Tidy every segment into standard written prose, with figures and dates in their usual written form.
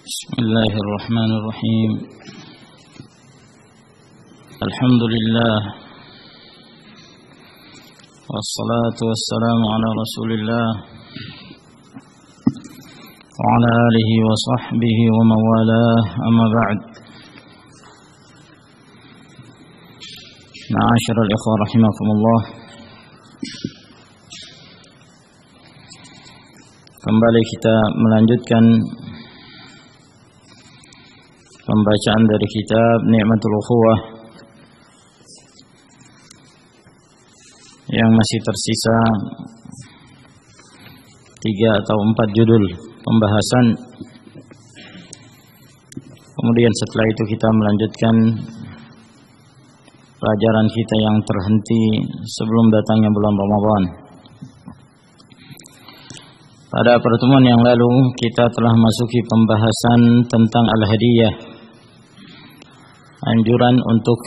Bismillahirrahmanirrahim. Alhamdulillah. Wassalatu wassalamu ala Rasulillah wa ala alihi wa sahbihi wa mawalah, amma ba'd. Ma'asyiral ikhwah rahimakumullah. Kembali kita melanjutkan pembacaan dari kitab Ni'matul Ukhuwah yang masih tersisa 3 atau 4 judul pembahasan. Kemudian setelah itu kita melanjutkan pelajaran kita yang terhenti sebelum datangnya bulan Ramadan. Pada pertemuan yang lalu kita telah masuki pembahasan tentang al-hadiyah, anjuran untuk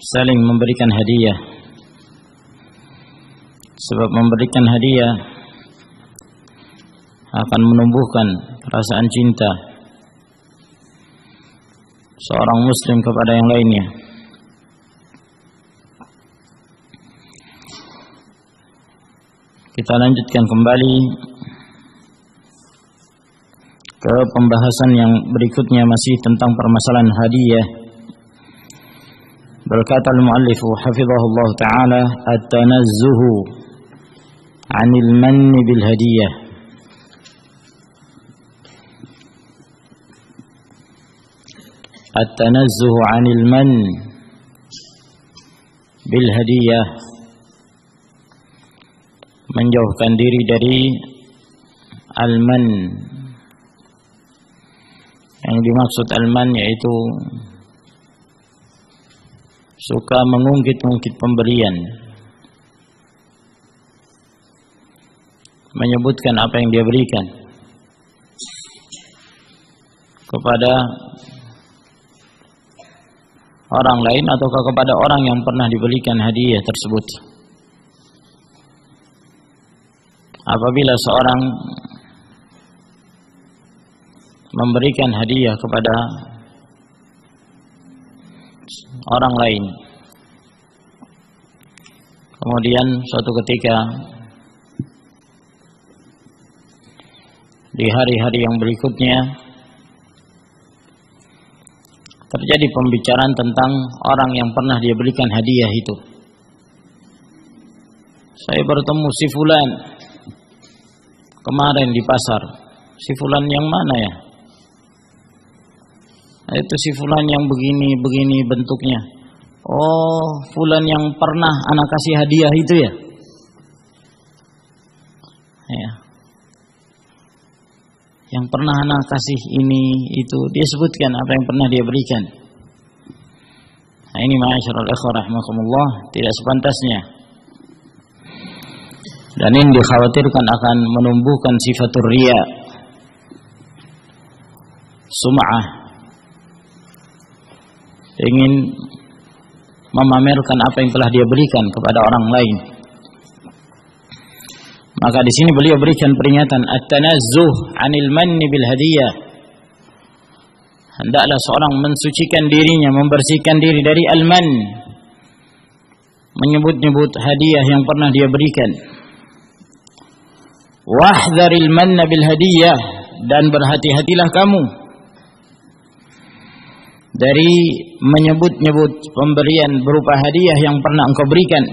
saling memberikan hadiah. Sebab memberikan hadiah akan menumbuhkan perasaan cinta seorang muslim kepada yang lainnya. Kita lanjutkan kembali ke pembahasan yang berikutnya, masih tentang permasalahan hadiah. Berkata al-muallif hafizahullah ta'ala, at-tanazzuhu 'anil manni bil hadiyah. At-tanazzuhu 'anil manni bil hadiyah, menjauhkan diri dari al-man. Yang dimaksud al-man yaitu suka mengungkit-ungkit pemberian, menyebutkan apa yang dia berikan kepada orang lain atau kepada orang yang pernah diberikan hadiah tersebut. Apabila seorang memberikan hadiah kepada orang lain, kemudian suatu ketika di hari-hari yang berikutnya terjadi pembicaraan tentang orang yang pernah dia berikan hadiah itu. Saya bertemu si fulan kemarin di pasar. Si fulan yang mana ya? Itu si fulan yang begini bentuknya. Oh, fulan yang pernah anak kasih hadiah itu ya? Ya. Yang pernah anak kasih ini itu, dia sebutkan apa yang pernah dia berikan. Nah, ini ma'asyiral ikhwah rahimakumullah, tidak sepantasnya. Dan ini dikhawatirkan akan menumbuhkan sifatur riya, sum'ah, ingin memamerkan apa yang telah dia berikan kepada orang lain. Maka di sini beliau berikan peringatan, at-tanazzuh 'anil manni bil hadiyah. Hendaklah seorang mensucikan dirinya, membersihkan diri dari al-man, menyebut-nyebut hadiah yang pernah dia berikan. Wahdharil manna bil hadiyah, dan berhati-hatilah kamu dari menyebut-nyebut pemberian berupa hadiah yang pernah engkau berikan.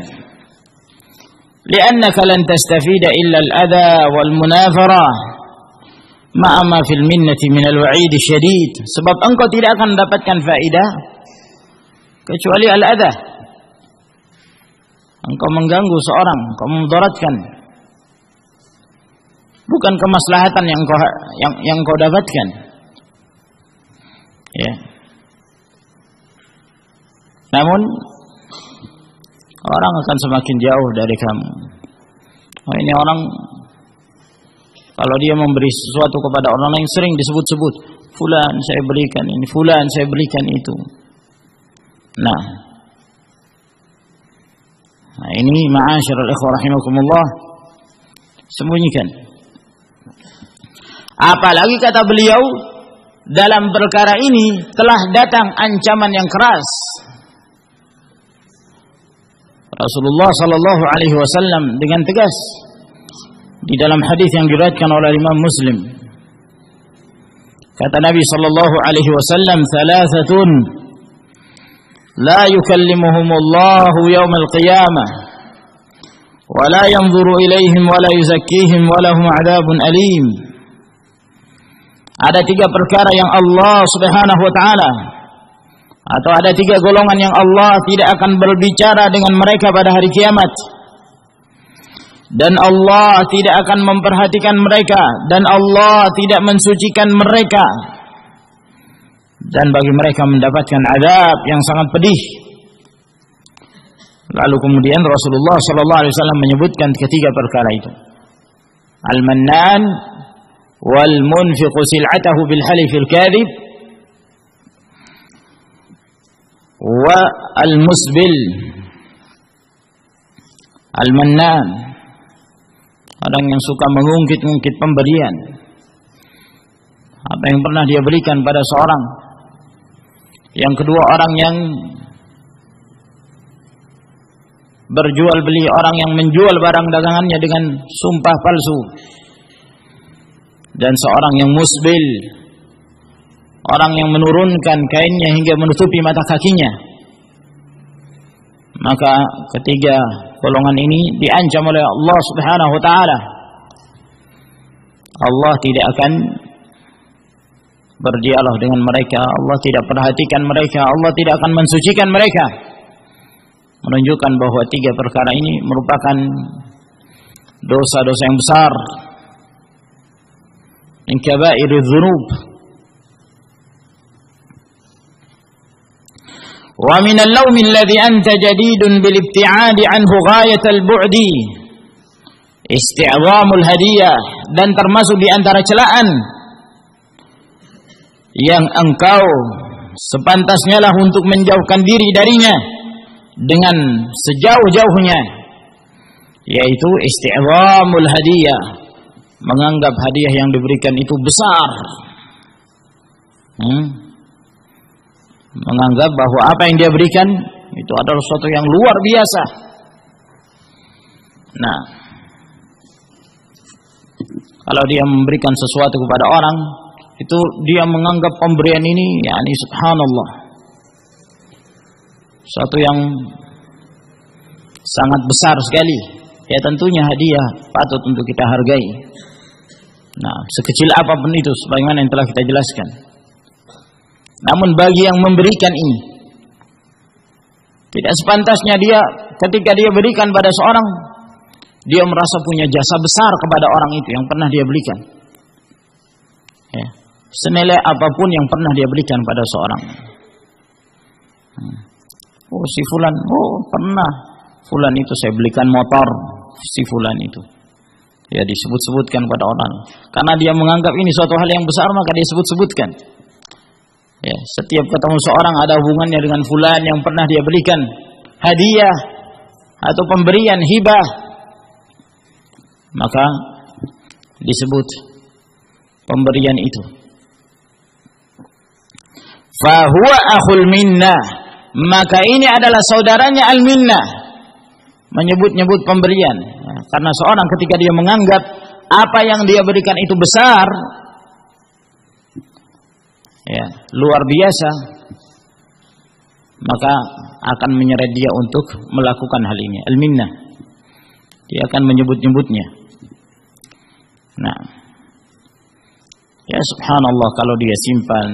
Li'annaka lan tastafida illa al-adha wal munafara ma'a ma fil minnati min al-wa'id syadid. Sebab engkau tidak akan mendapatkan faedah kecuali al-adha. Engkau mengganggu seorang, engkau memudaratkan, bukan kemaslahatan yang kau dapatkan. Ya. Namun orang akan semakin jauh dari kamu. Oh, ini orang kalau dia memberi sesuatu kepada orang lain sering disebut-sebut, fulan saya berikan ini, fulan saya berikan itu. Nah ini ma'asyiral ikhwah rahimakumullah, sembunyikan. Apalagi kata beliau, dalam perkara ini telah datang ancaman yang keras. Rasulullah sallallahu alaihi wasallam dengan tegas di dalam hadis yang diriwayatkan oleh Imam Muslim, kata Nabi sallallahu alaihi wasallam, "Thalathatun la yukallimuhumullahu yaumal qiyamah wa la yanzuru ilaihim wa la yuzakkihim wa lahum 'adzabun alim." Ada 3 perkara yang Allah Subhanahu wa taala, atau ada 3 golongan yang Allah tidak akan berbicara dengan mereka pada hari kiamat, dan Allah tidak akan memperhatikan mereka, dan Allah tidak mensucikan mereka, dan bagi mereka mendapatkan azab yang sangat pedih. Lalu kemudian Rasulullah sallallahu alaihi wasallam menyebutkan ketiga perkara itu. Al-Mannan wal munfiqu sil'atahu bil halifil kadhib wa al-musbil. Al-Mannan, orang yang suka mengungkit-ungkit pemberian, apa yang pernah dia berikan pada seorang. Yang kedua, orang yang berjual beli, orang yang menjual barang dagangannya dengan sumpah palsu. Dan seorang yang musbil, orang yang menurunkan kainnya hingga menutupi mata kakinya. Maka ketiga golongan ini diancam oleh Allah Subhanahu wa taala. Allah tidak akan berdialog dengan mereka, Allah tidak perhatikan mereka, Allah tidak akan mensucikan mereka. Menunjukkan bahwa 3 perkara ini merupakan dosa-dosa yang besar, min kaba'irudz dzunub. Wa min al-lawm alladhi anta jadidun bil ibti'adi anhu ghayat al-bu'di isti'zamul hadiyah, dan termasuk di antara celaan yang engkau sepantasnya lah untuk menjauhkan diri darinya dengan sejauh-jauhnya, yaitu isti'zamul hadiyah, menganggap hadiah yang diberikan itu besar. Menganggap bahwa apa yang dia berikan itu adalah sesuatu yang luar biasa. Nah, kalau dia memberikan sesuatu kepada orang, itu dia menganggap pemberian ini, yakni subhanallah, sesuatu yang sangat besar sekali. Ya tentunya hadiah patut untuk kita hargai. Nah, sekecil apapun itu, sebagaimana yang telah kita jelaskan. Namun bagi yang memberikan ini, tidak sepantasnya dia ketika dia berikan pada seorang, dia merasa punya jasa besar kepada orang itu yang pernah dia berikan. Ya, senilai apapun yang pernah dia berikan pada seorang. Oh si fulan, oh pernah fulan itu saya belikan motor si fulan itu. Ya disebut-sebutkan pada orang. Karena dia menganggap ini suatu hal yang besar, maka dia sebut-sebutkan. Ya, setiap ketemu seorang ada hubungannya dengan fulan yang pernah dia berikan hadiah atau pemberian hibah, maka disebut pemberian itu. Fahuwa akhul minnah, maka ini adalah saudaranya al-minnah, menyebut-nyebut pemberian. Nah, karena seorang ketika dia menganggap apa yang dia berikan itu besar, ya, luar biasa, maka akan menyeret dia untuk melakukan hal ini. Al-minnah, dia akan menyebut-nyebutnya. Nah, ya subhanallah, kalau dia simpan,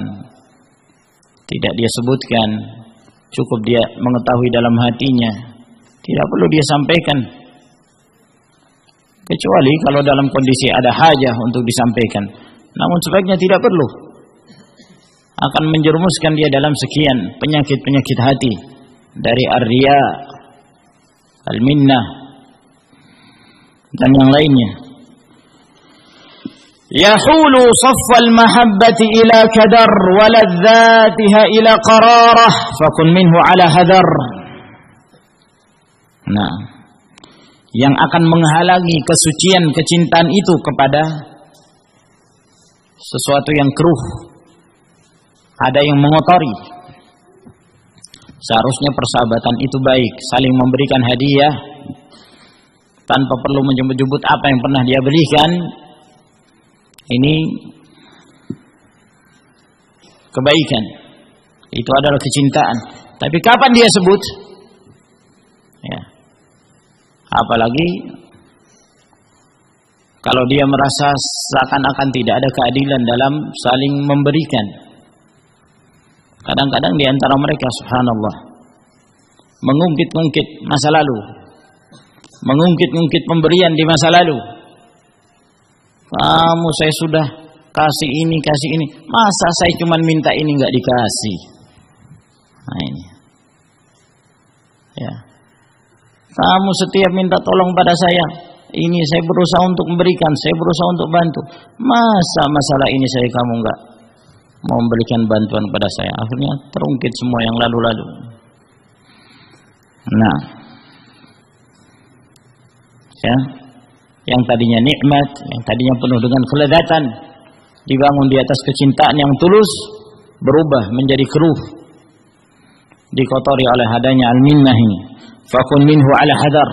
tidak dia sebutkan, cukup dia mengetahui dalam hatinya, tidak perlu dia sampaikan, kecuali kalau dalam kondisi ada hajah untuk disampaikan. Namun sebaiknya tidak perlu, akan menjerumuskan dia dalam sekian penyakit-penyakit hati, dari ar-riya, al-minnah, dan yang lainnya. Yahulu saffal mahabbati ila kadar wa ladzatiha ila qararah fakun minhu ala hadar. Nah, yang akan menghalangi kesucian kecintaan itu kepada sesuatu yang keruh, ada yang mengotori. Seharusnya persahabatan itu baik, saling memberikan hadiah tanpa perlu menyebut-nyebut apa yang pernah dia berikan. Ini kebaikan, itu adalah kecintaan. Tapi kapan dia sebut? Ya. Apalagi kalau dia merasa seakan-akan tidak ada keadilan dalam saling memberikan. Kadang-kadang di antara mereka, subhanallah, mengungkit-ungkit masa lalu, mengungkit-ungkit pemberian di masa lalu. Kamu saya sudah kasih ini, masa saya cuma minta ini nggak dikasih? Nah ini, ya. Kamu setiap minta tolong pada saya, ini saya berusaha untuk memberikan, saya berusaha untuk bantu. Masa masalah ini kamu nggak mau memberikan bantuan pada saya? Akhirnya terungkit semua yang lalu-lalu. Nah, ya, yang tadinya nikmat, yang tadinya penuh dengan kelezatan, dibangun di atas kecintaan yang tulus, berubah menjadi keruh, dikotori oleh adanya al-minnah ini. Fakun minhu ala hadar,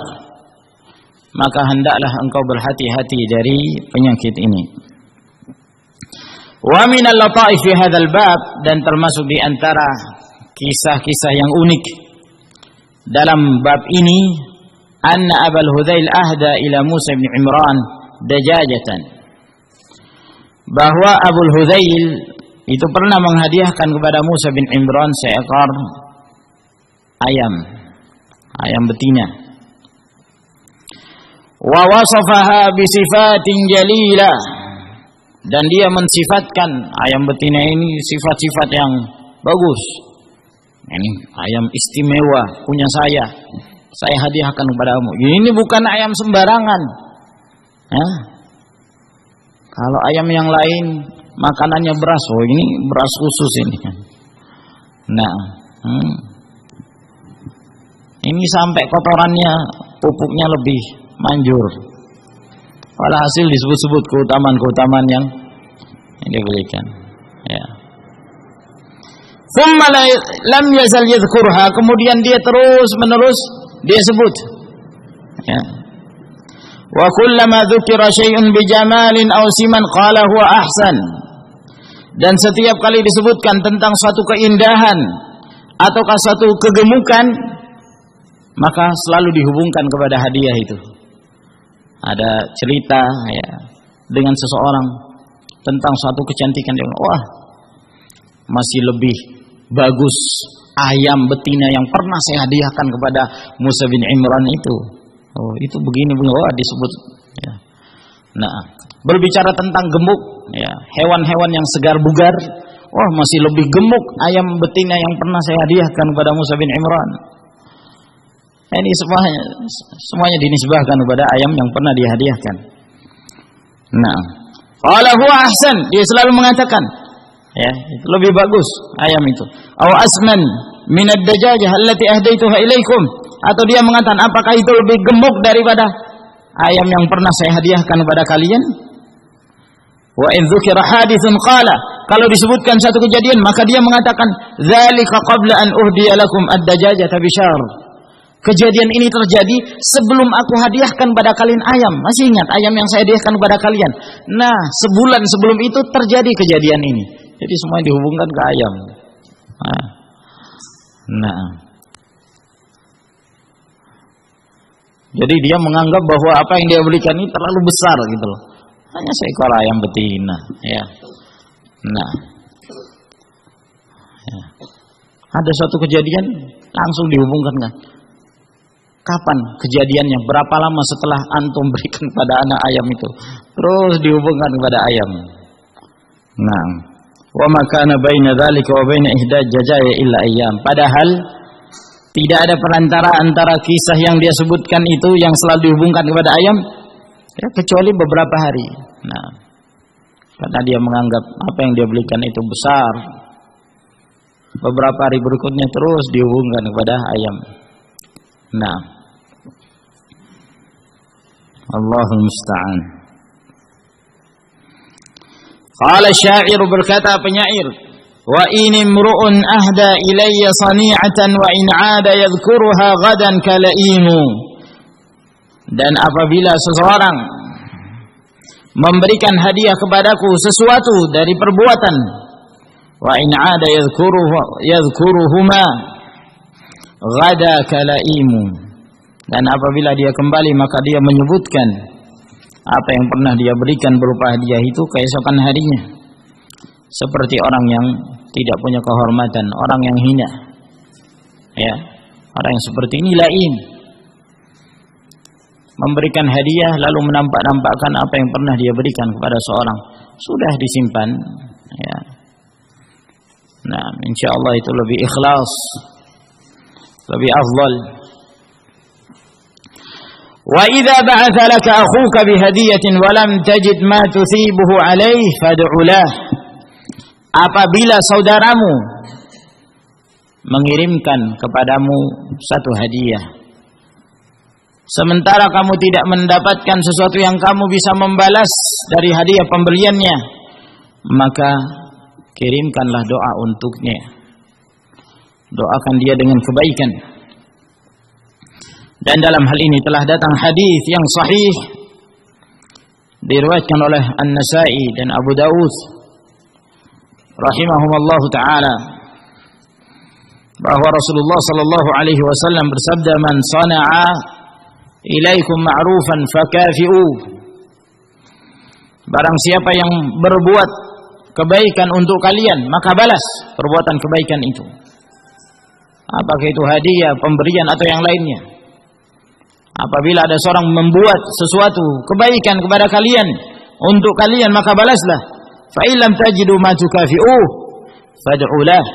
maka hendaklah engkau berhati-hati dari penyakit ini. Wa min al-lataif fi hadzal bab, dan termasuk di antara kisah-kisah yang unik dalam bab ini, anna Abul Hudzail ahda ila Musa bin Imran dajajatan, bahwa Abul Hudzail itu pernah menghadiahkan kepada Musa bin Imran seekor ayam betina. Wa wasafaha bi sifatin jalilah, dan dia mensifatkan ayam betina ini sifat-sifat yang bagus. Ini ayam istimewa punya saya hadiahkan kepadamu. Ini bukan ayam sembarangan. Kalau ayam yang lain makanannya beras, oh ini beras khusus ini. Nah, ini sampai kotorannya, pupuknya lebih manjur. Walhasil disebut-sebut keutamaan-keutamaan yang diberikan. Ya. Thumma lam yazal yadhkurha, kemudian dia terus-menerus dia sebut. Ya. Wa kullama dzukira syai'un bijamalin aw siman qala huwa ahsan. Dan setiap kali disebutkan tentang suatu keindahan ataukah suatu kegemukan, maka selalu dihubungkan kepada hadiah itu. Ada cerita ya dengan seseorang tentang suatu kecantikan, dia bilang, wah, masih lebih bagus ayam betina yang pernah saya hadiahkan kepada Musa bin Imran itu. Oh, itu begini, wah disebut. Ya. Nah, berbicara tentang gemuk, ya, hewan-hewan yang segar bugar, wah masih lebih gemuk ayam betina yang pernah saya hadiahkan kepada Musa bin Imran. Ini semuanya dinisbahkan kepada ayam yang pernah dihadiahkan. Nah, qala huwa ahsan, dia selalu mengatakan, ya, itu lebih bagus ayam itu. Aw asman min ad-dajajah allati ahdaituha ilaikum, atau dia mengatakan apakah itu lebih gemuk daripada ayam yang pernah saya hadiahkan kepada kalian? Wa in dzukira haditsun qala, kalau disebutkan satu kejadian maka dia mengatakan dzalika qabla an uhdiya lakum ad-dajajah bisyar. Kejadian ini terjadi sebelum aku hadiahkan pada kalian ayam. Masih ingat ayam yang saya hadiahkan kepada kalian? Nah, sebulan sebelum itu terjadi kejadian ini. Jadi semua dihubungkan ke ayam. Nah. Jadi dia menganggap bahwa apa yang dia berikan ini terlalu besar gitu loh. Hanya seekor ayam betina, ya. Nah. Ya. Ada suatu kejadian langsung dihubungkan kan. Kapan kejadiannya? Berapa lama setelah antum berikan pada anak ayam itu? Terus dihubungkan kepada ayam. Nah, wa ma kana baina dzalika wa baina ihdaj jajaya illa ayyam. Padahal tidak ada perantara antara kisah yang dia sebutkan itu yang selalu dihubungkan kepada ayam, ya, kecuali beberapa hari. Nah, karena dia menganggap apa yang dia berikan itu besar, beberapa hari berikutnya terus dihubungkan kepada ayam. Nah, Allahul musta'an. Qala syair, berkata penyair, wa in imru'un ahda ilayya sani'atan wa in 'ada yadhkuruha ghadan kalaimu. Dan apabila seseorang memberikan hadiah kepadaku sesuatu dari perbuatan, wa in 'ada yadhkuruhuma ghada kalaimu, dan apabila dia kembali maka dia menyebutkan apa yang pernah dia berikan berupa hadiah itu keesokan harinya, seperti orang yang tidak punya kehormatan, orang yang hina. Ya, orang yang seperti ini lain, memberikan hadiah lalu menampak-nampakkan apa yang pernah dia berikan kepada seorang, sudah disimpan. Ya. Nah, insyaallah itu lebih ikhlas, lebih afdal. Wa idza ba'atha laka akhuka bihadiyatin wa lam tajid ma tusibuhu alayhi fad'u lah. Apabila saudaramu mengirimkan kepadamu satu hadiah, sementara kamu tidak mendapatkan sesuatu yang kamu bisa membalas dari hadiah pemberiannya, maka kirimkanlah doa untuknya. Doakan dia dengan kebaikan. Dan dalam hal ini telah datang hadis yang sahih diriwayatkan oleh An-Nasa'i dan Abu Dawud rahimahumallahu taala, bahwa Rasulullah sallallahu alaihi wasallam bersabda, man sana'a ilaikum ma'rufan fakafi'u. Barang siapa yang berbuat kebaikan untuk kalian, maka balas perbuatan kebaikan itu, apakah itu hadiah, pemberian atau yang lainnya. Apabila ada seorang membuat sesuatu kebaikan kepada kalian, untuk kalian, maka balaslah. Fa illam tajidu ma tukafi'uh fad'u lah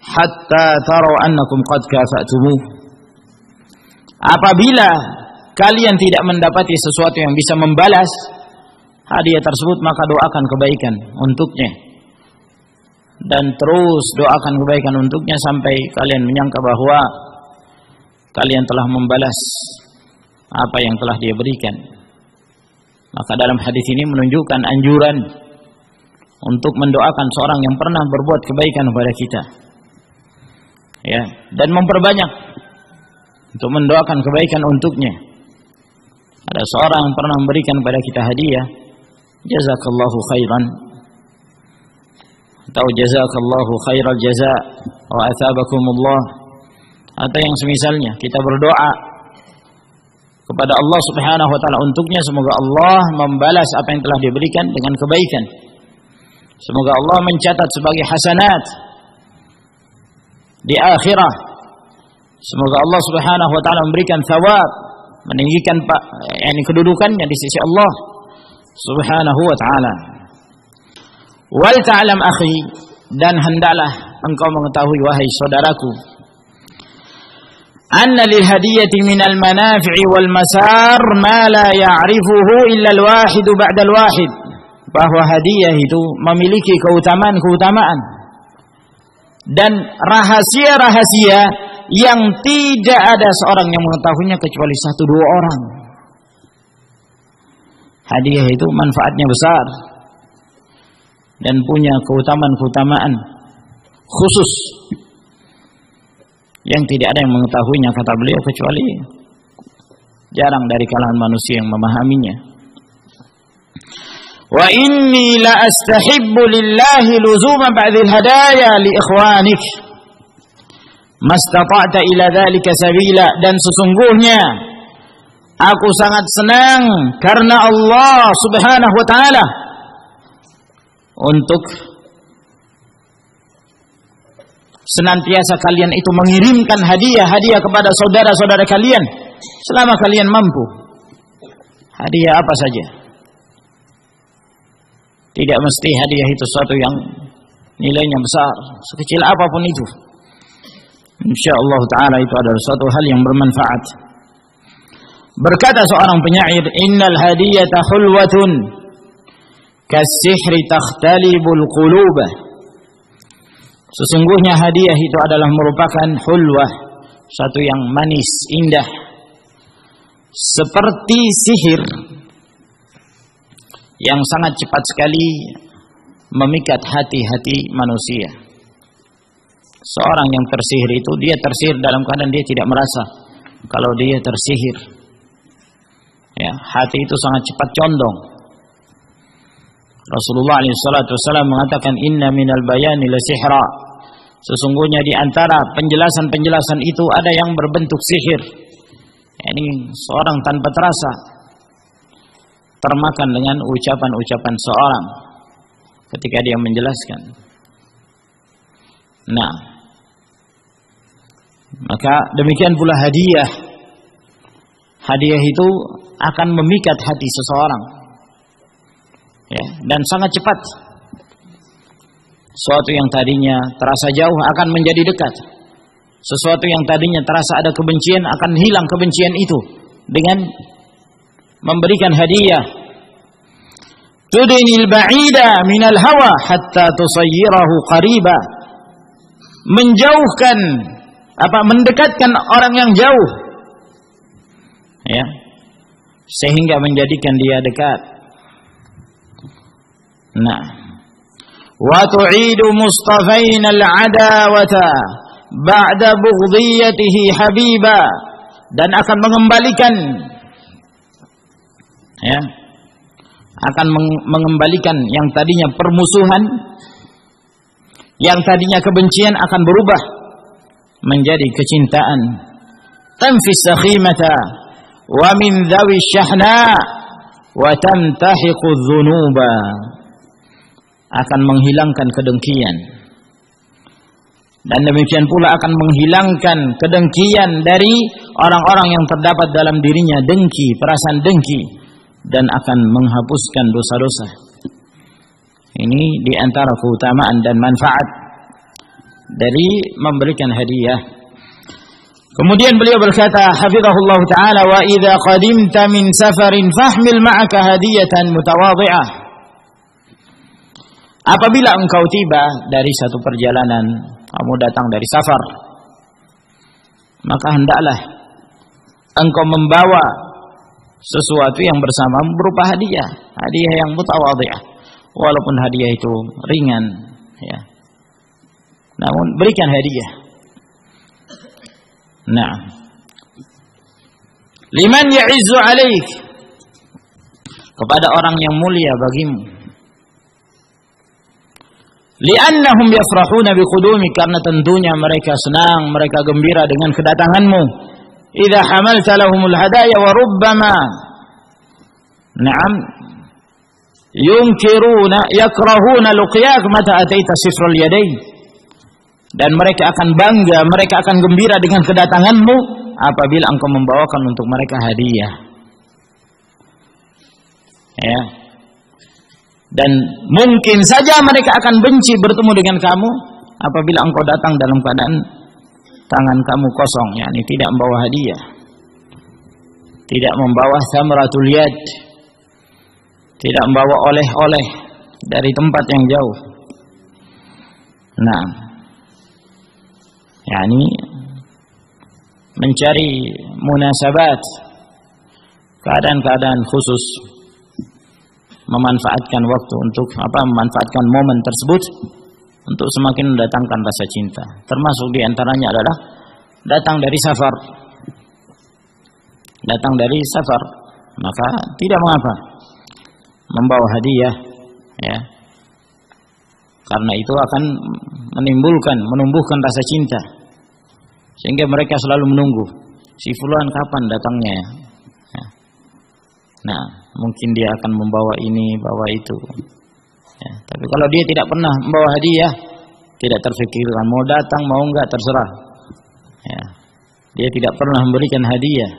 hatta taru annakum qad kafa'tumuh. Apabila kalian tidak mendapati sesuatu yang bisa membalas hadiah tersebut, maka doakan kebaikan untuknya, dan terus doakan kebaikan untuknya sampai kalian menyangka bahwa kalian telah membalas apa yang telah dia berikan. Maka dalam hadis ini menunjukkan anjuran untuk mendoakan seorang yang pernah berbuat kebaikan kepada kita, ya, dan memperbanyak untuk mendoakan kebaikan untuknya. Ada seorang yang pernah memberikan kepada kita hadiah, jazakallahu khairan, atau jazakallahu khairal jaza wa athabakumullah, atau yang semisalnya. Kita berdoa kepada Allah Subhanahu wa taala untuknya, semoga Allah membalas apa yang telah diberikan dengan kebaikan. Semoga Allah mencatat sebagai hasanat di akhirah. Semoga Allah Subhanahu wa taala memberikan thawab, meninggikan kedudukannya di sisi Allah Subhanahu wa taala. Wal ta'lam akhi, dan hendaklah engkau mengetahui wahai saudaraku, anna lil hadiyati minal manafi'i wal masar ma la ya'rifuhu illa al-wahid ba'da al-wahid, bahwa hadiah itu memiliki keutamaan-keutamaan dan rahasia-rahasia yang tidak ada seorang yang mengetahuinya kecuali 1-2 orang. Hadiah itu manfaatnya besar dan punya keutamaan-keutamaan khusus yang tidak ada yang mengetahuinya, kata beliau, kecuali jarang dari kalangan manusia yang memahaminya. Wa inni la astahibbu lillahi luzuma ba'dil hadaya li ikhwanik mastata'ta ila dhalika sabila, dan sesungguhnya aku sangat senang karena Allah Subhanahu wa taala untuk senantiasa kalian itu mengirimkan hadiah-hadiah kepada saudara-saudara kalian selama kalian mampu. Hadiah apa saja, tidak mesti hadiah itu sesuatu yang nilainya besar, sekecil apapun itu. Insyaallah ta'ala itu adalah suatu hal yang bermanfaat. Berkata seorang penyair, innal hadiyata hulwatun kasihri takhtalibul qulubah. Sesungguhnya hadiah itu adalah merupakan hulwah, satu yang manis, indah, seperti sihir yang sangat cepat sekali memikat hati-hati manusia. Seorang yang tersihir itu, dia tersihir dalam keadaan dia tidak merasa kalau dia tersihir. Ya, hati itu sangat cepat condong. Rasulullah SAW mengatakan, inna minal bayani la sihra. Sesungguhnya di antara penjelasan-penjelasan itu ada yang berbentuk sihir. Ini seorang tanpa terasa termakan dengan ucapan-ucapan seorang ketika dia menjelaskan. Nah, maka demikian pula hadiah. Hadiah itu akan memikat hati seseorang, ya, dan sangat cepat. Sesuatu yang tadinya terasa jauh akan menjadi dekat. Sesuatu yang tadinya terasa ada kebencian akan hilang kebencian itu dengan memberikan hadiah. Tudinil ba'ida minal hawa hatta tusayyirahu qariba. Menjauhkan mendekatkan orang yang jauh, ya, sehingga menjadikan dia dekat. Nah, wa tu'idu mustafain al-adawata ba'da bughdiyatihi habiba, dan akan mengembalikan, ya, akan mengembalikan yang tadinya permusuhan, yang tadinya kebencian akan berubah menjadi kecintaan. Tanfis sakhimata wa min dhawi syahna wa tamtahiqu dhunuba, akan menghilangkan kedengkian, dan demikian pula akan menghilangkan kedengkian dari orang-orang yang terdapat dalam dirinya dengki, perasaan dengki, dan akan menghapuskan dosa-dosa. Ini di antara keutamaan dan manfaat dari memberikan hadiah. Kemudian beliau berkata, hafizahullah taala, wa idza qadimta min safarin fahmil ma'aka hadiyatan mutawadhi'ah. Apabila engkau tiba dari satu perjalanan, kamu datang dari safar, maka hendaklah engkau membawa sesuatu yang bersamamu berupa hadiah, hadiah yang mutawadhi'ah. Walaupun hadiah itu ringan, ya, namun berikan hadiah. Nah, liman ya'izzu 'alaik, kepada orang yang mulia bagimu. Li'annahum yafrahuna biqudumik, karena tentunya mereka senang, mereka gembira dengan kedatanganmu. Idza hamalta lahumul hadaya wa rubbama na'am yunkiruna yakrahuna luqyak mata ataita sifral yadain, dan mereka akan bangga, mereka akan gembira dengan kedatanganmu apabila engkau membawakan untuk mereka hadiah, ya. Dan mungkin saja mereka akan benci bertemu dengan kamu apabila engkau datang dalam keadaan tangan kamu kosong, yakni tidak membawa hadiah, tidak membawa samratul yad, tidak membawa oleh-oleh dari tempat yang jauh. Nah, yakni mencari munasabat, keadaan-keadaan khusus, memanfaatkan waktu untuk memanfaatkan momen tersebut untuk semakin mendatangkan rasa cinta. Termasuk di antaranya adalah datang dari safar. Datang dari safar, maka tidak mengapa membawa hadiah, ya. Karena itu akan menumbuhkan rasa cinta, sehingga mereka selalu menunggu si fulan kapan datangnya, ya. Nah, mungkin dia akan membawa ini, bawa itu, ya. Tapi kalau dia tidak pernah membawa hadiah, tidak terfikirkan mau datang mau enggak, terserah, ya. Dia tidak pernah memberikan hadiah.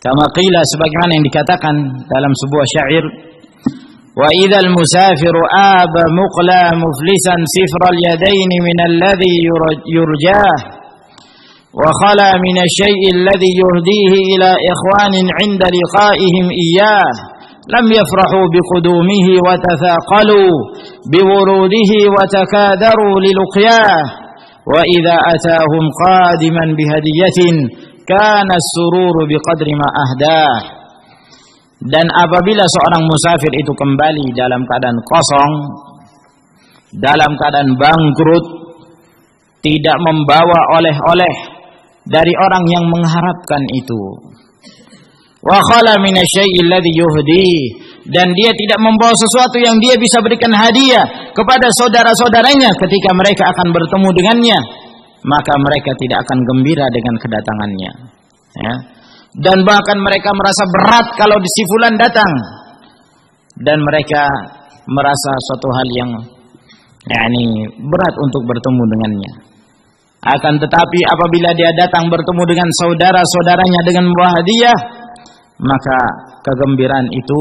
Kama qila, sebagaimana yang dikatakan dalam sebuah syair, wa idzal musafiru aba muqla muflisan sifral yadain min alladhi yurjah wa khala min asy-syai'i alladhi yuhdihi ila ikhwanin 'inda liqa'ihim iyyah lam yafrahu biqudumihi wa tathaqalu biwurudihi wa takadaru liluqyah wa idza atahum qadiman bihadiyatin kana as-sururu biqadri ma ahdah. Dan apabila seorang musafir itu kembali dalam keadaan kosong, dalam keadaan bangkrut, tidak membawa oleh-oleh dari orang yang mengharapkan itu, wa khala minasyai'il ladzi yuhdi, dan dia tidak membawa sesuatu yang dia bisa berikan hadiah kepada saudara-saudaranya ketika mereka akan bertemu dengannya, maka mereka tidak akan gembira dengan kedatangannya, ya. Dan bahkan mereka merasa berat kalau si fulan datang, dan mereka merasa suatu hal yang berat untuk bertemu dengannya. Akan tetapi apabila dia datang bertemu dengan saudara-saudaranya dengan membawa hadiah, maka kegembiraan itu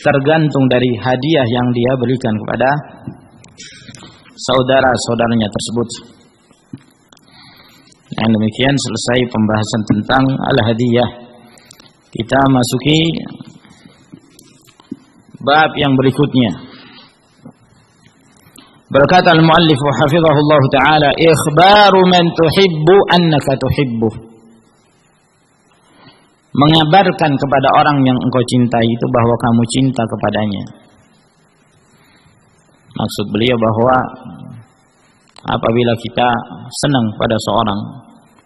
tergantung dari hadiah yang dia berikan kepada saudara-saudaranya tersebut. Dan demikian selesai pembahasan tentang al-hadiyah. Kita masuki bab yang berikutnya. Berkata al-muallif hafizahullah ta'ala, ikhbaru man tuhibbu annaka tuhibbuh. Mengabarkan kepada orang yang engkau cintai itu bahwa kamu cinta kepadanya. Maksud beliau bahwa apabila kita senang pada seorang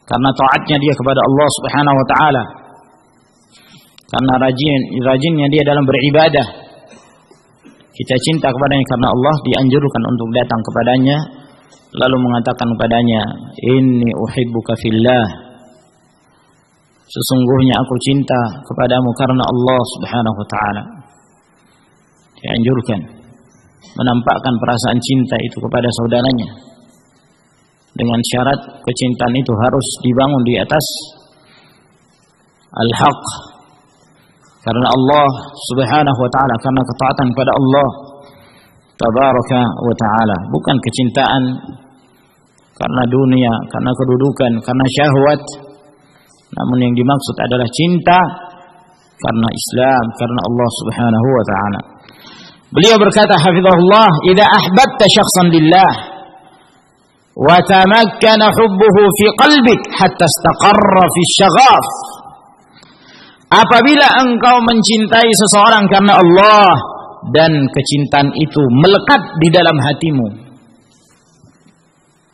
karena taatnya dia kepada Allah Subhanahu wa taala, karena rajinnya dia dalam beribadah, kita cinta kepadanya karena Allah, dianjurkan untuk datang kepadanya lalu mengatakan kepadanya, inni uhibbuka fillah, sesungguhnya aku cinta kepadamu karena Allah Subhanahu wa taala. Dianjurkan menampakkan perasaan cinta itu kepada saudaranya, dengan syarat kecintaan itu harus dibangun di atas al-haq, karena Allah Subhanahu wa taala, karena ketaatan kepada Allah tabaraka wa taala, bukan kecintaan karena dunia, karena kedudukan, karena syahwat. Namun yang dimaksud adalah cinta karena Islam, karena Allah Subhanahu wa taala. Beliau berkata hafizahullah, idza ahbabta syakhsan lillah wa tamakkana hubbuhu fi qalbik hatta istaqarra fi syaghaf. Apabila engkau mencintai seseorang karena Allah dan kecintaan itu melekat di dalam hatimu,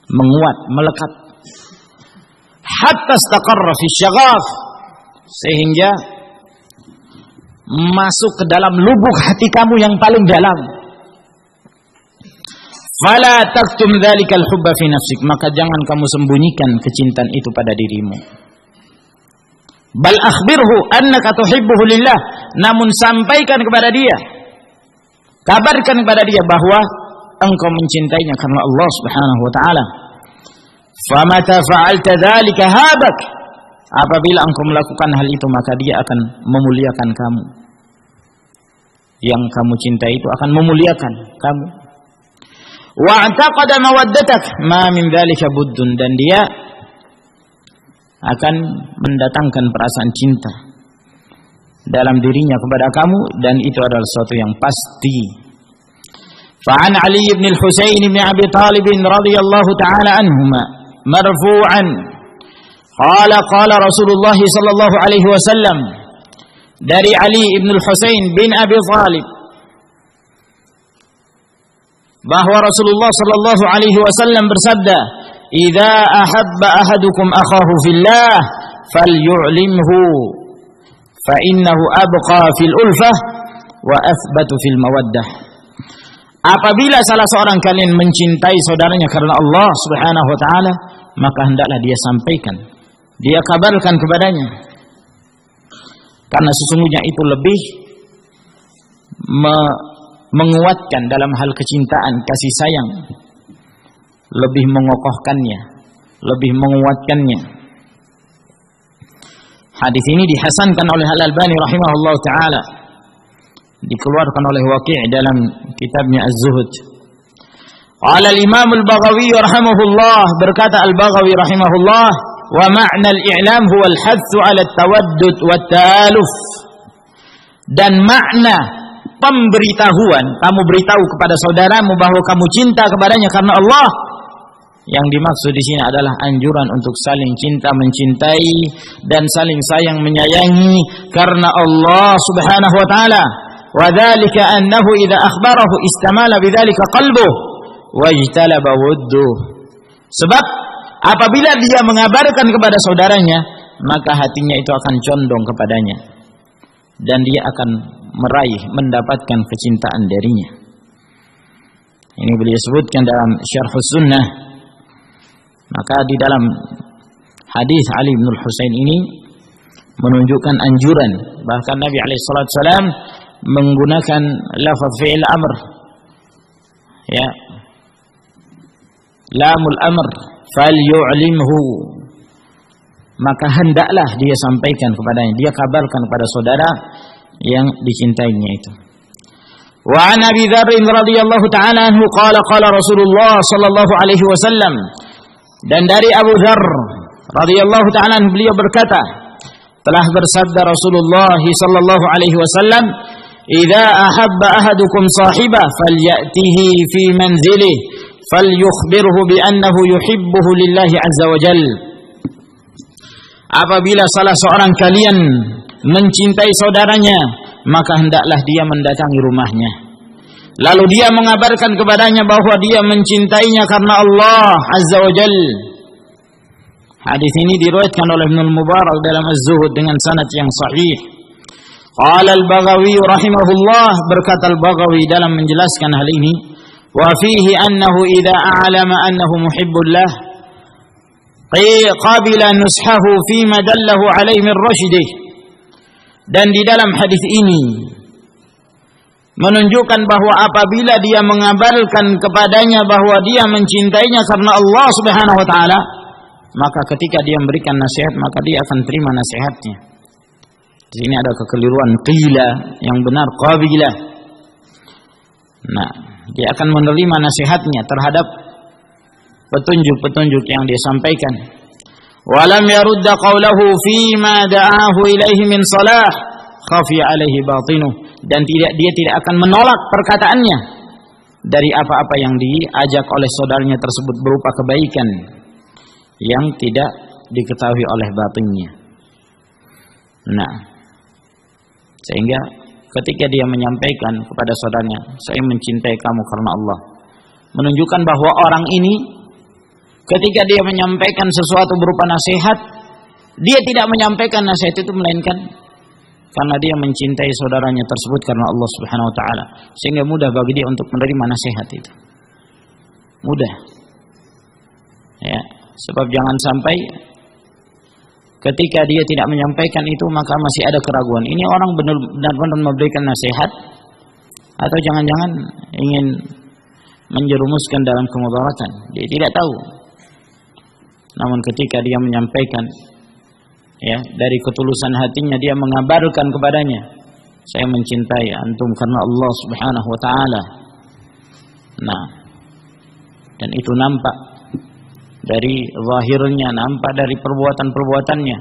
menguat, melekat, hatta istaqarra fi syaghaf, sehingga masuk ke dalam lubuk hati kamu yang paling dalam. Fala taktum dzalikal hubba fi nafsik, maka jangan kamu sembunyikan kecintaan itu pada dirimu. Bal akhbirhu annaka tuhibbuhu lillah, namun sampaikan kepada dia, kabarkan kepada dia bahwa engkau mencintainya karena Allah Subhanahu wa taala. Famata fa'alta dzalika habak, apabila engkau melakukan hal itu maka dia akan memuliakan kamu. Yang kamu cintai itu akan memuliakan kamu. Wa'taqada mawaddatak ma min dzalika buddun, dan dia akan mendatangkan perasaan cinta dalam dirinya kepada kamu, dan itu adalah sesuatu yang pasti. Fa'an Ali ibn al-Husain ibn Abi Talib radhiyallahu ta'ala anhuma marfu'an qala Rasulullah sallallahu alaihi wasallam, dari Ali ibn al-Husain bin Abi Talib bahwa Rasulullah sallallahu alaihi wasallam bersabda, idza ahabba ahadukum akhahu fillah falyu'limhu fa innahu abqa fil ulfah wa athbatu fil mawaddah. Apabila salah seorang kalian mencintai saudaranya karena Allah Subhanahu wa taala, maka hendaklah dia sampaikan, dia kabarkan kepadanya, karena sesungguhnya itu lebih menguatkan dalam hal kecintaan, kasih sayang, lebih mengokohkannya, lebih menguatkannya. Hadis ini dihasankan oleh Al-Albani rahimahullah ta'ala, dikeluarkan oleh Waqi' dalam kitabnya Az-Zuhud. Qala al-Imam al-Baghawi rahimahullah, berkata al-Baghawi rahimahullah, wa ma'na al-i'lam huwa al-hadd 'ala at-tawaddud wat-ta'aluf, dan makna pemberitahuan, kamu beritahu kepada saudaramu bahwa kamu cinta kepadanya karena Allah, Yang dimaksud di sini adalah anjuran untuk saling cinta mencintai dan saling sayang menyayangi karena Allah Subhanahu wa taala. Wa dzalika annahu idza akhbarahu istamala bidzalika qalbuhu wajtalaba wudduh. Sebab apabila dia mengabarkan kepada saudaranya, maka hatinya itu akan condong kepadanya dan dia akan meraih mendapatkan kecintaan darinya. Ini beliau sebutkan dalam Syarhus Sunnah. Maka di dalam hadis Ali bin Husain ini menunjukkan anjuran, bahkan Nabi alaihi salatu wasallam menggunakan lafaz fi'il amr, ya, lamul amr, falyu'limhu, maka hendaklah dia sampaikan kepadanya, dia kabarkan kepada saudara yang dicintainya itu. Wa an Abi Dzar radhiyallahu ta'ala anhu qala qala Rasulullah sallallahu alaihi wasallam, dan dari Abu Dzar radhiyallahu ta'ala anhu beliau berkata, telah bersabda Rasulullah sallallahu alaihi wasallam, "Idza ahabba ahadukum sahibah falyatihi fi manzilihi falyukhbirhu bi annahu yuhibbuhu lillahi azza wa jalla." Apabila salah seorang kalian mencintai saudaranya, maka hendaklah dia mendatangi rumahnya, lalu dia mengabarkan kepadanya bahwa dia mencintainya karena Allah azza wa jalla. Hadis ini diriwayatkan oleh Ibnu Mubarak dalam Az-Zuhud dengan sanad yang sahih. Qala al-Baghawi rahimahullah, berkata al-Baghawi dalam menjelaskan hal ini, wa fihi annahu idza a'lama annahu muhibbullah qabila nushahu fima dallahu alaihi min rasydih. Dan di dalam hadis ini menunjukkan bahwa apabila dia mengabarkan kepadanya bahwa dia mencintainya karena Allah Subhanahu wa taala, maka ketika dia memberikan nasihat, maka dia akan terima nasihatnya. Di sini ada kekeliruan, qila, yang benar qabila. Nah, dia akan menerima nasihatnya terhadap petunjuk-petunjuk yang dia sampaikan. Walam yarudda qawlahu fima da'ahu ilaihi min salah khafiya alaihi batinuh, dan dia tidak akan menolak perkataannya dari apa-apa yang diajak oleh saudaranya tersebut berupa kebaikan yang tidak diketahui oleh batinnya. Nah, sehingga ketika dia menyampaikan kepada saudaranya, saya mencintai kamu karena Allah, menunjukkan bahwa orang ini ketika dia menyampaikan sesuatu berupa nasihat, dia tidak menyampaikan nasihat itu melainkan karena dia mencintai saudaranya tersebut karena Allah Subhanahu wa taala, sehingga mudah bagi dia untuk menerima nasihat itu. Mudah. Ya, sebab jangan sampai ketika dia tidak menyampaikan itu maka masih ada keraguan. Ini orang benar-benar memberikan nasihat atau jangan-jangan ingin menjerumuskan dalam kemudaratan. Dia tidak tahu. Namun ketika dia menyampaikan, ya, dari ketulusan hatinya dia mengabarkan kepadanya, saya mencintai antum karena Allah Subhanahu wa taala. Nah, dan itu nampak dari zahirnya, nampak dari perbuatan-perbuatannya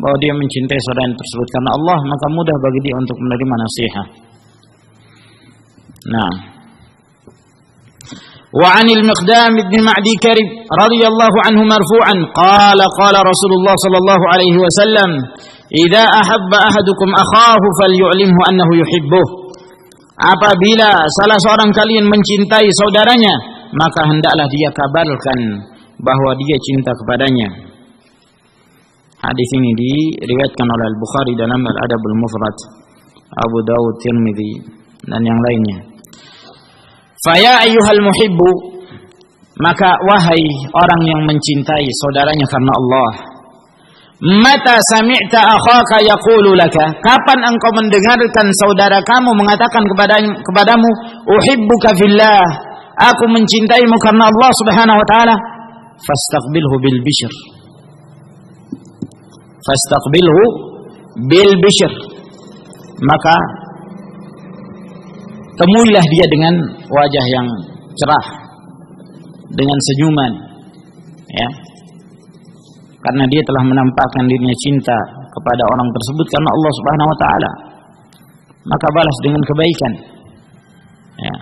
bahwa dia mencintai saudara tersebut karena Allah, maka mudah bagi dia untuk menerima nasihat. Nah, wa 'anil Miqdam bin Ma'di Karib radhiyallahu anhu marfu'an qala qala Rasulullah sallallahu alaihi wasallam, idza ahabba ahadukum akhahu falyu'limhu annahu yuhibbuh. Apabila salah seorang kalian mencintai saudaranya, maka hendaklah dia kabarkan bahwa dia cinta kepadanya. Hadis ini diriwayatkan oleh Al-Bukhari dalam Al-Adabul Mufrad, Abu Dawud, Tirmidzi dan yang lainnya. Fa ya ayyuhal muhibbu, maka wahai orang yang mencintai saudaranya karena Allah, mata sami'ta akhaka yaqulu laka, kapan engkau mendengarkan saudara kamu mengatakan kepadamu, uhibbuka fillah, aku mencintaimu karena Allah Subhanahu wa taala, fastaqbilhu bil bishr, fastaqbilhu bil bishr, maka temuilah dia dengan wajah yang cerah, dengan senyuman, ya, karena dia telah menampakkan dirinya cinta kepada orang tersebut karena Allah Subhanahu wa taala, maka balas dengan kebaikan, ya.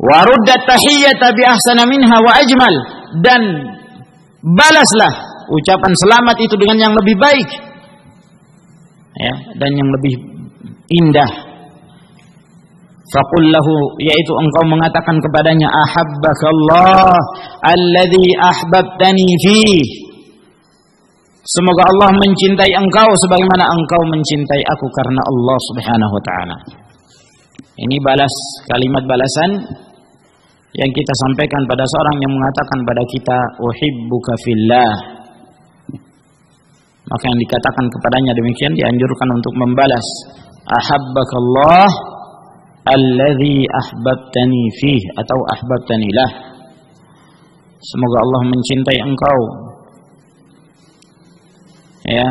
Wa ruddat tahiyyata bi ahsana minha wa ajmal, dan balaslah ucapan selamat itu dengan yang lebih baik, ya, dan yang lebih indah. Faqul lahu, yaitu engkau mengatakan kepadanya, ahabbakallah alladhi ahbabtani fih, semoga Allah mencintai engkau sebagaimana engkau mencintai aku karena Allah Subhanahu wa taala. Ini balas, kalimat balasan yang kita sampaikan pada seorang yang mengatakan pada kita uhibbuka fillah. Maka yang dikatakan kepadanya demikian dianjurkan untuk membalas, ahabbakallah alladzi ahbabtani fih, atau ahbabtani lah, semoga Allah mencintai engkau, ya,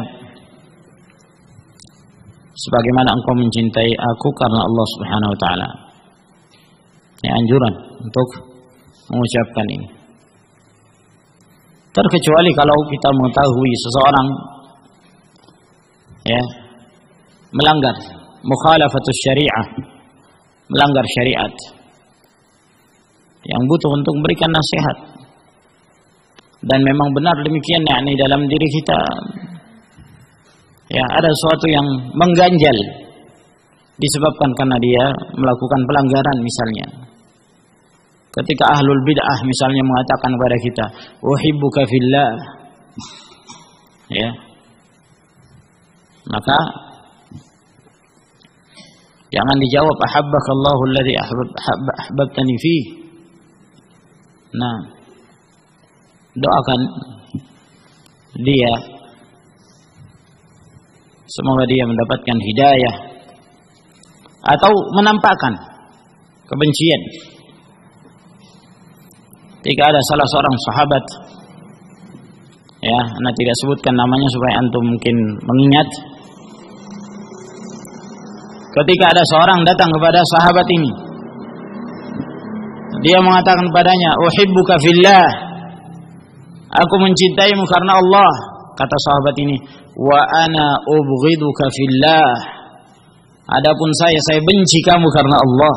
sebagaimana engkau mencintai aku karena Allah Subhanahu wa taala. Ini anjuran untuk mengucapkan ini. Terkecuali kalau kita mengetahui seseorang, ya, melanggar mukhalafatus syariah, melanggar syariat, yang butuh untuk memberikan nasihat, dan memang benar demikian, yakni dalam diri kita, ya, ada sesuatu yang mengganjal disebabkan karena dia melakukan pelanggaran. Misalnya ketika ahlul bid'ah misalnya mengatakan kepada kita uhibbuka fillah, ya, maka jangan dijawab ahabbakallahu alladhi ahbabtani fih. Nah, doakan dia semoga dia mendapatkan hidayah, atau menampakkan kebencian. Ketika ada salah seorang sahabat, ya, anda tidak sebutkan namanya supaya antum mungkin mengingat. Ketika ada seorang datang kepada sahabat ini, dia mengatakan padanya, uhibbuka fillah, aku mencintaimu karena Allah. Kata sahabat ini, wa ana ubghiduka fillah, adapun saya benci kamu karena Allah.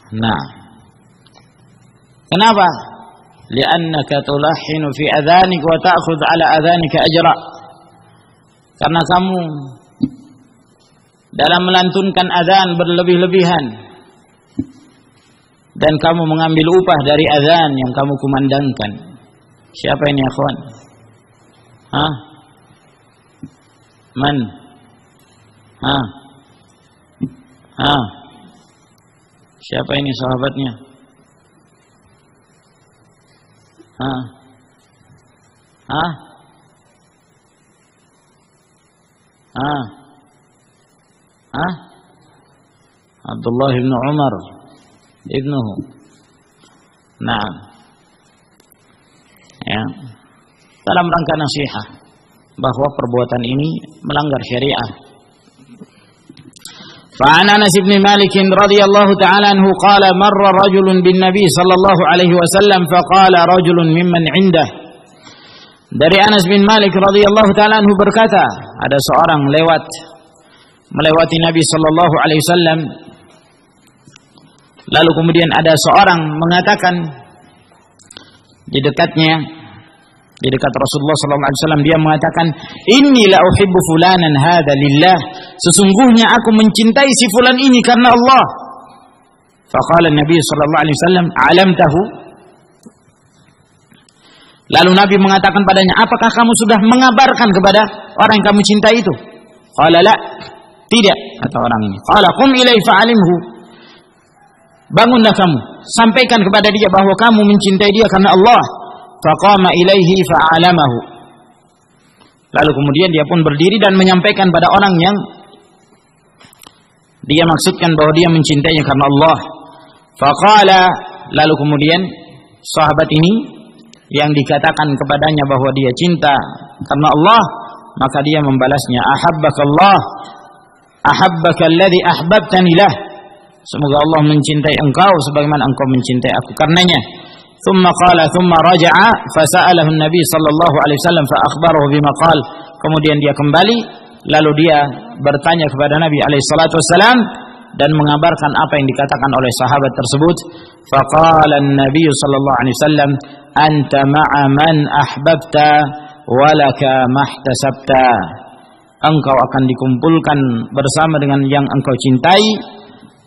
Nah, kenapa? Li'annaka tulahhinu fi adhanik wa ta'khudh ala adhanika ajra, karena kamu dalam melantunkan adzan berlebih-lebihan, dan kamu mengambil upah dari adzan yang kamu kumandangkan. Siapa ini, akhwan? Hah? Man? Hah? Hah? Siapa ini sahabatnya? Hah? Hah? Hah? Hah? Abdullah bin Umar ibnuhu. Nah, ya, dalam rangka nasihat bahwa perbuatan ini melanggar syariah. Fa'an Anas bin Malik radhiyallahu ta'ala anhu qala marra rajulun bin Nabi sallallahu alaihi wasallam faqala rajulun mimman 'indah. Dari Anas bin Malik radhiyallahu ta'ala anhu berkata, ada seorang melewati Nabi sallallahu alaihi wasallam, lalu kemudian ada seorang mengatakan di dekat Rasulullah sallallahu alaihi wasallam, dia mengatakan, inni la uhibbu fulanan hadza lillah, sesungguhnya aku mencintai si fulan ini karena Allah. Faqala Nabi sallallahu alaihi wasallam, alamtahu, lalu Nabi mengatakan padanya, apakah kamu sudah mengabarkan kepada orang yang kamu cintai itu? Qala la, tidak, kata orang ini. Qala qum ilaihi fa'alimhu, bangunlah kamu, sampaikan kepada dia bahwa kamu mencintai dia karena Allah. Faqama ilaihi fa'alamahu, lalu kemudian dia pun berdiri dan menyampaikan pada orang yang dia maksudkan bahwa dia mencintainya karena Allah. Faqala, lalu kemudian sahabat ini yang dikatakan kepadanya bahwa dia cinta karena Allah, maka dia membalasnya, ahabbakallah ahabbakalladzi ahbabtani lah, semoga Allah mencintai engkau sebagaimana engkau mencintai aku karenanya. Thumma qala thumma raja'a fasa'alahu an-nabi sallallahu alaihi wasallam fa akhbarahu bima qala, kemudian dia kembali lalu dia bertanya kepada Nabi alaihi salatu wasallam dan mengabarkan apa yang dikatakan oleh sahabat tersebut. Faqala an-nabiy sallallahu alaihi wasallam, anta ma'a man ahbabta wa laka mahtasabta. Engkau akan dikumpulkan bersama dengan yang engkau cintai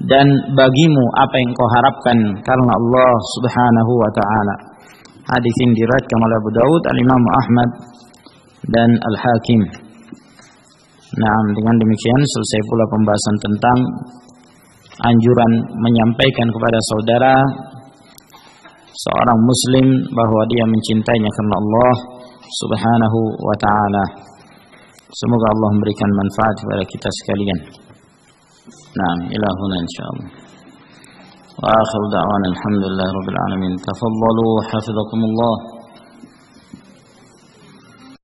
dan bagimu apa yang engkau harapkan karena Allah Subhanahu wa taala. Hadis ini diriwayatkan oleh Abu Daud, Al-Imam Ahmad dan Al-Hakim. Nah, dengan demikian selesai pula pembahasan tentang anjuran menyampaikan kepada saudara seorang muslim bahwa dia mencintainya karena Allah Subhanahu wa taala. Semoga Allah memberikan manfaat kepada kita sekalian. Nah, ila huna insyaallah. Wa akhiru da'wana alhamdulillahi rabbil alamin. Tafaddalu hafizakumullah.